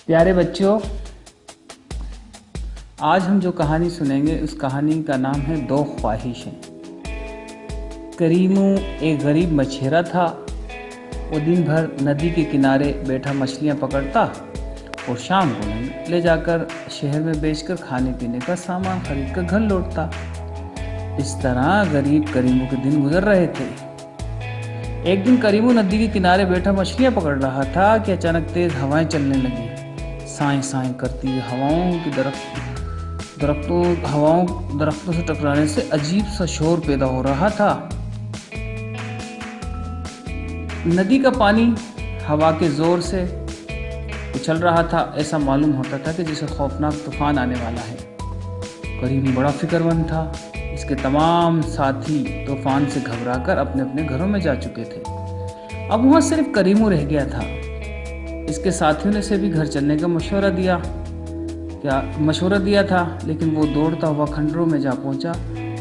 प्यारे बच्चों, आज हम जो कहानी सुनेंगे उस कहानी का नाम है दो ख्वाहिशें। करीमू एक गरीब मछेरा था। वो दिन भर नदी के किनारे बैठा मछलियाँ पकड़ता और शाम को ले जाकर शहर में बेचकर खाने पीने का सामान खरीद कर घर लौटता। इस तरह गरीब करीमू के दिन गुजर रहे थे। एक दिन करीमू नदी के किनारे बैठा मछलियाँ पकड़ रहा था कि अचानक तेज हवाएं चलने लगी। साएं साएं करती हुई दरख्तों से टकराने से अजीब सा शोर पैदा हो रहा था। नदी का पानी हवा के जोर से उछल रहा था। ऐसा मालूम होता था कि जैसे खौफनाक तूफान आने वाला है। करीम बड़ा फिक्रमंद था। इसके तमाम साथी तूफान से घबराकर अपने अपने घरों में जा चुके थे। अब वहाँ सिर्फ करीमू रह गया था। इसके साथियों ने से भी घर चलने का मशवरा दिया था, लेकिन वो दौड़ता हुआ खंडरों में जा पहुंचा।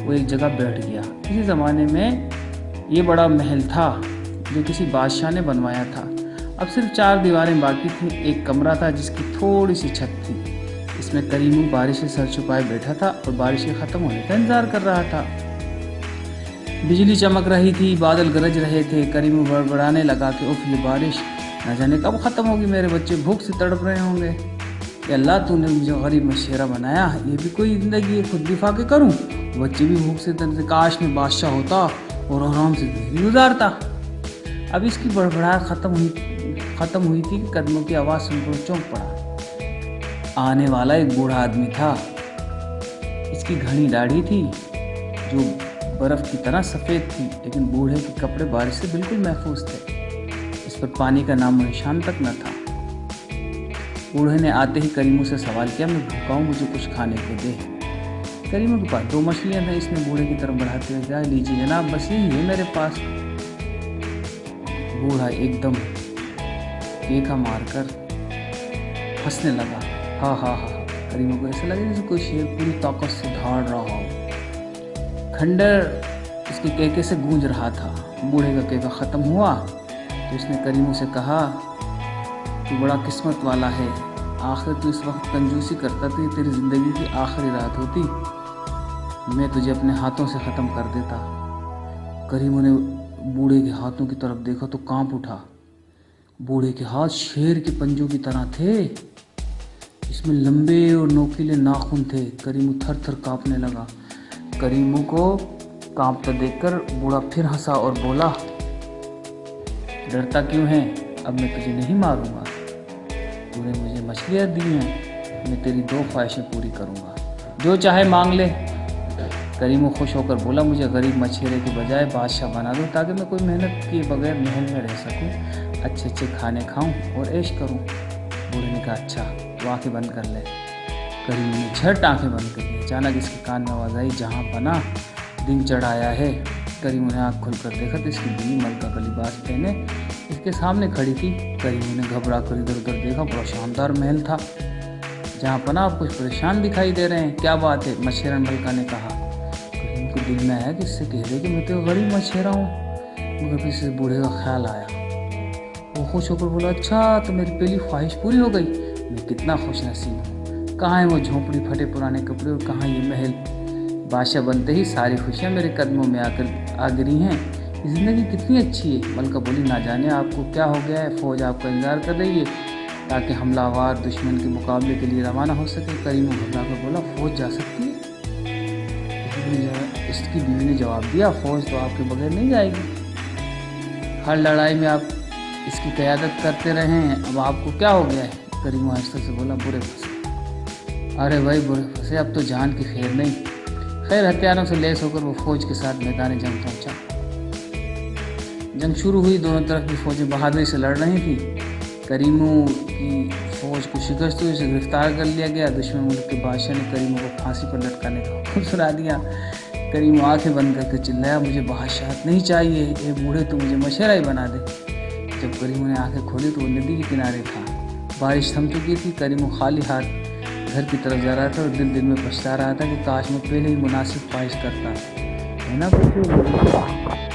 वो एक जगह बैठ गया। किसी ज़माने में ये बड़ा महल था जो किसी बादशाह ने बनवाया था। अब सिर्फ 4 दीवारें बाकी थी। एक कमरा था जिसकी थोड़ी सी छत थी। इसमें करीमू बारिश से सर छुपाए बैठा था और बारिश के ख़त्म होने का इंतज़ार कर रहा था। बिजली चमक रही थी, बादल गरज रहे थे। करीमू बड़बड़ाने लगा कि उफ, ये बारिश न जाने कब ख़त्म होगी। मेरे बच्चे भूख से तड़प रहे होंगे। कि अल्लाह, तूने मुझे गरीब मछेरा बनाया, ये भी कोई ज़िंदगी है, खुद भी फाके करूं। बच्चे भी भूख से तड़पते। काश में बादशाह होता और आराम से ज़िंदगी गुजारता। अब इसकी बड़बड़ाहट ख़त्म हुई थी कि कदमों की आवाज़ सुनकर चौंक पड़ा। आने वाला एक बूढ़ा आदमी था। इसकी घनी दाढ़ी थी जो बर्फ़ की तरह सफ़ेद थी, लेकिन बूढ़े के कपड़े बारिश से बिल्कुल महफूज थे। इस पर पानी का नामो निशान तक न था। बूढ़े ने आते ही करीमू से सवाल किया, मैं भूखा हूँ, मुझे कुछ खाने को दे। करीमू के पास 2 मछलियाँ थीं। इसने बूढ़े की तरफ बढ़ाते हुए कहा, लीजिए जनाब, बस यही है मेरे पास। बूढ़ा एकदम केका मारकर हंसने लगा। हा हा हा। करीमू को ऐसा लगा जैसे कोई शेर पूरी ताकत से धाड़ रहा हो। खंडर इसके केके से गूंज रहा था। बूढ़े का केका ख़त्म हुआ तो उसने करीमू से कहा, तू बड़ा किस्मत वाला है। आखिर तू इस वक्त कंजूसी करता तो तेरी ज़िंदगी की आखिरी रात होती। मैं तुझे अपने हाथों से ख़त्म कर देता। करीमू ने बूढ़े के हाथों की तरफ देखा तो कांप उठा। बूढ़े के हाथ शेर के पंजों की तरह थे। इसमें लंबे और नोकीले नाखून थे। करीमू थर थर कांपने लगा। करीमू को कांपता देखकर बूढ़ा फिर हंसा और बोला, डरता क्यों है? अब मैं तुझे नहीं मारूंगा। तूने मुझे मछलियाँ दी हैं, मैं तेरी 2 ख्वाहिशें पूरी करूंगा। जो चाहे मांग ले। करीमू खुश होकर बोला, मुझे गरीब मछेरे के बजाय बादशाह बना दो ताकि मैं कोई मेहनत किए बगैर महल में रह सकूं, अच्छे अच्छे खाने खाऊं और ऐश करूं। बूढ़े ने कहा, अच्छा, तो आँखें बंद कर ले। करीमू ने झट आँखें बंद कर ली। अचानक इसके कान में आवाज़ आई, जहाँ पना दिन चढ़ाया है। करीमू ने आँख खुलकर देखा तो इसकी बीवी मलका का लिबास पहने इसके सामने खड़ी थी। करीमू ने घबरा कर इधर उधर देखा। बड़ा शानदार महल था। जहाँ पना आप कुछ परेशान दिखाई दे रहे हैं, क्या बात है? मछेरन मलका ने कहा। करीमू को दिल में आया कि इससे कह दे कि मैं तो गरीब मछेरा हूँ, मगर फिर से बूढ़े का ख्याल आया। वो खुश होकर बोला, अच्छा, तो मेरी पहली ख्वाहिश पूरी हो गई। मैं कितना खुश नसीब हूँ। कहाँ है वो झोंपड़ी, फटे पुराने कपड़े, और कहाँ ये महल? बादशाह बनते ही सारी खुशियाँ मेरे कदमों में आ गिरी हैं। ज़िंदगी कितनी अच्छी है। मलका बोली, ना जाने आपको क्या हो गया है। फ़ौज आपका इंतजार कर रही है ताकि हमलावर दुश्मन के मुकाबले के लिए रवाना हो सके। करीमू घबरा कर बोला, फ़ौज जा सकती है? इसकी बीवी ने जवाब दिया, फ़ौज तो आपके बगैर नहीं जाएगी। हर लड़ाई में आप इसकी क़यादत करते रहे हैं, अब आपको क्या हो गया है? करीमू आहिस्ता से बोला, बुरे फंसे। अरे भाई, बुरे फंसे, अब तो जान की खैर नहीं। खैर, हथियारों से लैस होकर वो फ़ौज के साथ मैदान जंग पहुंचा। जंग शुरू हुई। दोनों तरफ की फ़ौजें बहादुरी से लड़ रही थी। करीमू की फ़ौज को शिकस्त हुई, उसे गिरफ्तार कर लिया गया। दुश्मन मुल्क के बादशाह ने करीमू को फांसी पर लटकाने का हुक्म सुना दिया। करीमू आंखें बंद करके चिल्लाया, मुझे बादशाहत नहीं चाहिए, ये बूढ़े तो मुझे मछेरा ही बना दे। जब करीमू ने आंखें खोली तो वो नदी के किनारे था। बारिश थम चुकी थी। करीमू खाली हाथ घर की तरफ जा रहा था और दिल में पछता रहा था कि काश मैं पहले ही मुनासिब ख्वाहिश करता, है ना बच्चों।